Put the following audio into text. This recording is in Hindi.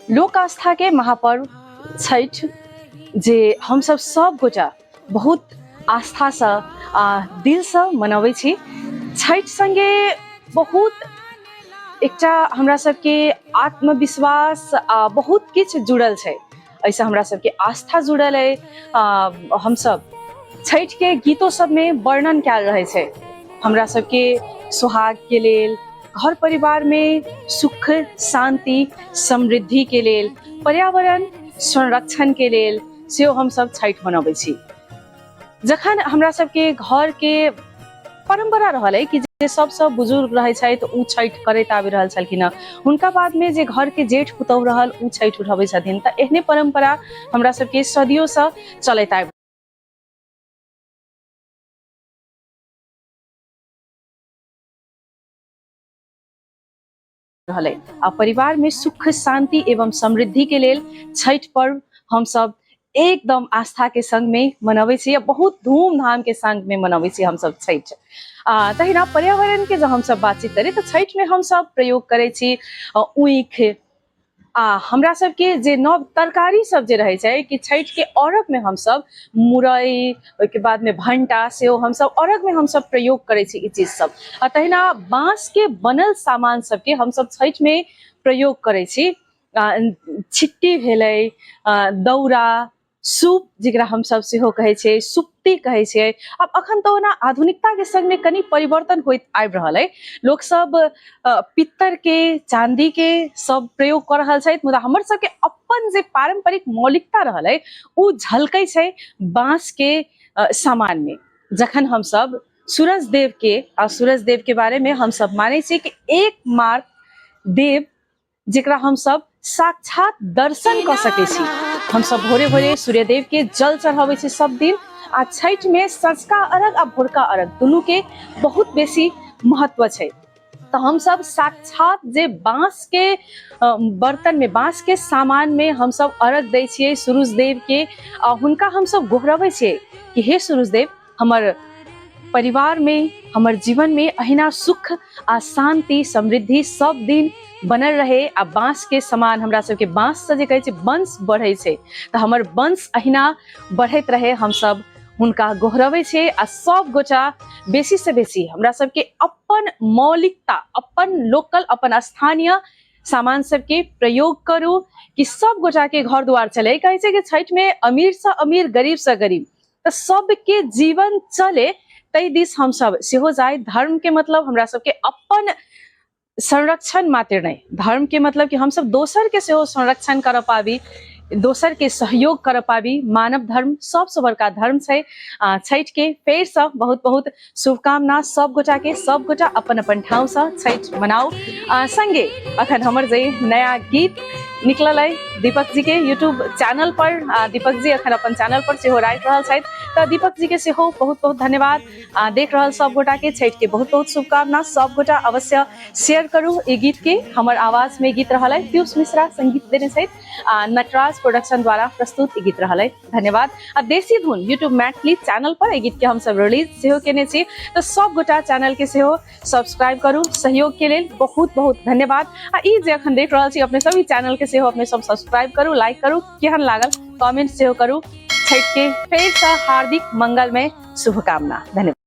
लोक आस्था के महापर्व छठ जे हम सब गोटा बहुत आस्था से दिल से मनबै छी। छठ संगे बहुत एकटा हमरा सबके आत्मविश्वास बहुत किछ जुड़ल छै। ऐसे हमरा सबके आस्था जुड़ल है। हम सब छठ के गीतों सब में वर्णन कयल रहे छै। हमरा सबके सुहाग के लेल, घर परिवार में सुख शांति समृद्धि के लेल, पर्यावरण संरक्षण के लेल से हम सब छठ मनबै छी। जखन हमरा सबके घर के परंपरा रहल है कि जे सब बुजुर्ग रहे छै तो उ छठ करैत आबि रहल छलखिन हँ, हुनका बाद में जे घर के जेठ पुतौह रहल उ छठ उठबै छथिन। त एहने परंपरा हमरा सबके सदियों से चलैत आबि रहल है। आ परिवार में सुख शांति एवं समृद्धि के लेल छठ पर्व हम सब एकदम आस्था के संग में मनबै छी, बहुत धूमधाम के संग में मनबै छी हम सब छठ। तहिना पर्यावरण के जब हम सब बातचीत करें तो छठ में हम सब प्रयोग करे छी ऊख। हमरा सबके जे नव तरकारी सब जे रहे छै कि छठ के अर्घ में हम सब मुरई, के बाद में भंटा से हम सब अर्घ में हम सब प्रयोग करे छी ई चीज सब। तहिना बांस के बनल सामान सबके हम सब छठ में प्रयोग करे छी। छिट्टी भेलै, दौरा, सूप जेकरा हम सब सेहो कहै छै, सुप्ती कहै छै। अब अखन तो ना आधुनिकता के संग में कनी परिवर्तन होइत आबि रहल है। लोग सब पित्तर के, चांदी के सब प्रयोग कर रहल छै, मुदा हमर सबके अपन जे पारंपरिक मौलिकता रहल है उ झलकै छै बांस के सामान में। जखन हम सब सूरज देव के बारे में हम सब माने छी कि एकमात्र देव जेकरा हम सब साक्षात दर्शन कर सके छी। हम सब भोरे भोरे सूर्य देव के जल चढ़ावे छी सब दिन। आ छठ में सँझका अर्घ आ भोरका अर्घ दुनू के बहुत बेसी महत्व छै। तो हम सब साक्षात जे बांस के बर्तन में, बांस के सामान में हम सब अर्घ दै छियै सूरज देव के। हुनका हम सब गोहरबै छियै कि हे सूरज देव, हमर परिवार में, हमर जीवन में अहिना सुख आ शांति समृद्धि सब दिन बनल रहे। आ बांस के समान हमरा सबके बांस से जे कहै छै वंश बढ़ै छै, तो हमर वंश अहिना बढ़ैत रहे। हम सब हुनका गोहरबै छै। आ सब गोटा बेसी से बेसी हमरा सबके अपन मौलिकता, अपन लोकल, अपन स्थानीय सामान सबके प्रयोग करू कि सब गोटा के घर दुआर चले। कहै छै कि छठ में अमीर से अमीर, गरीब से गरीब, तो सबके जीवन चले तै दिस हम सब सेहो जाय। धर्म के मतलब हमरा सबके अपन संरक्षण मात्र नहीं, धर्म के मतलब कि हम सब दोसर के सेहो संरक्षण कर पाबी, दोसर के सहयोग कर पाबी। मानव धर्म सबसे बड़का धर्म छै। छठ के फेर से बहुत बहुत शुभकामना सब गोटा के। सब गोटा अपन अपन ठाव से छठ मनाओ। संगे अखन हमर जे नया गीत निकलल है दीपक जी के यूट्यूब चैनल पर, दीपक जी अखन अपन चैनल पर सेहो राखि रहल छथि। तो दीपक जी के सेहो बहुत बहुत धन्यवाद। देख रहल सब गोटा के छठ के बहुत बहुत शुभकामना। सब गोटा अवश्य शेयर करू ई गीत के। हमर आवाज में गीत रहल है, पीयूष मिश्रा संगीत देने छथि, नटराज प्रोडक्शन द्वारा प्रस्तुत ई गीत रहल है। धन्यवाद। देशी धुन यूट्यूब मैथिली चैनल पर ई गीत के हम सब रिलीज सेहो केने छी। तो सब गोटा चैनल के सेहो सब्सक्राइब करू। सहयोग के लेल बहुत बहुत धन्यवाद। ई जे अखन देख रहल छी अपने सब ई चैनल के सेहो अपने सब सब्सक्राइब करू, लाइक करू, केहन लागल कमेंट सेहो करू। छठ के फेर से हार्दिक मंगलमय शुभकामना। धन्यवाद।